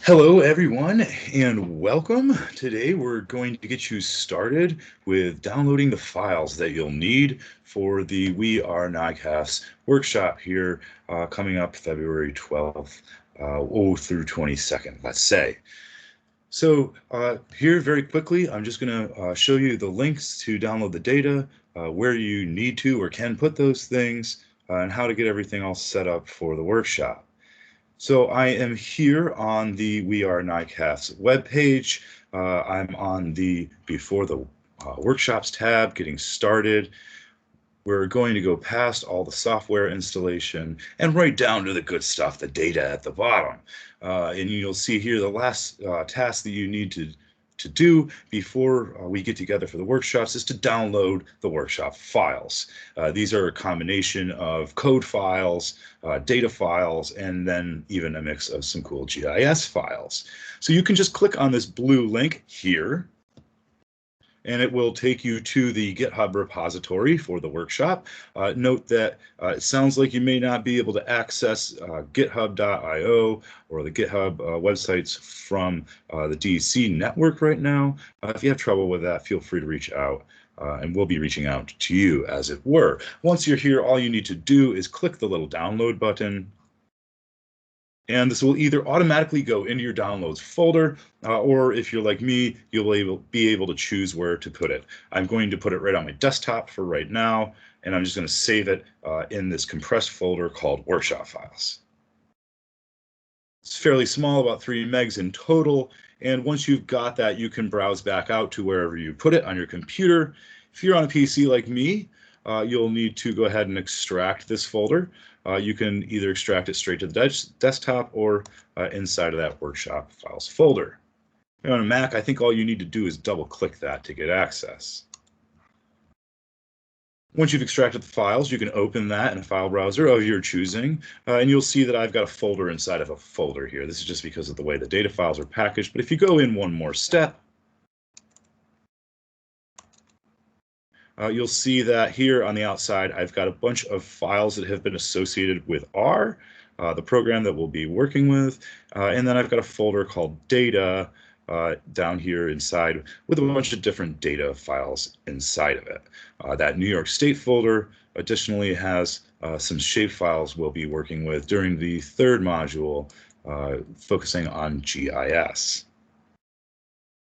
Hello, everyone, and welcome. Today, we're going to get you started with downloading the files that you'll need for the we-r-nycafs workshop here coming up February 12th through 22nd, let's say. So here, very quickly, I'm just going to show you the links to download the data, where you need to or can put those things, and how to get everything all set up for the workshop. So I am here on the we-r-nycafs webpage. I'm on the Before the Workshops tab, getting started. We're going to go past all the software installation and right down to the good stuff, the data at the bottom. And you'll see here the last task that you need to do before we get together for the workshops is to download the workshop files. These are a combination of code files, data files, and then even a mix of some cool GIS files. So you can just click on this blue link here, and it will take you to the GitHub repository for the workshop. Note that it sounds like you may not be able to access github.io or the GitHub websites from the DC network right now. If you have trouble with that, feel free to reach out. And we'll be reaching out to you, as it were. Once you're here, all you need to do is click the little download button, and this will either automatically go into your downloads folder, or if you're like me, you'll be able to choose where to put it. I'm going to put it right on my desktop for right now, and I'm just going to save it in this compressed folder called workshop files. It's fairly small, about 3 megs in total, and once you've got that, you can browse back out to wherever you put it on your computer. If you're on a PC like me, you'll need to go ahead and extract this folder. You can either extract it straight to the desktop or inside of that workshop files folder. On a Mac, I think all you need to do is double click that to get access. Once you've extracted the files, you can open that in a file browser of your choosing, and you'll see that I've got a folder inside of a folder here. This is just because of the way the data files are packaged, but if you go in one more step, you'll see that here on the outside, I've got a bunch of files that have been associated with R, the program that we'll be working with, and then I've got a folder called data down here inside with a bunch of different data files inside of it. That New York State folder additionally has some shape files we'll be working with during the third module, focusing on GIS.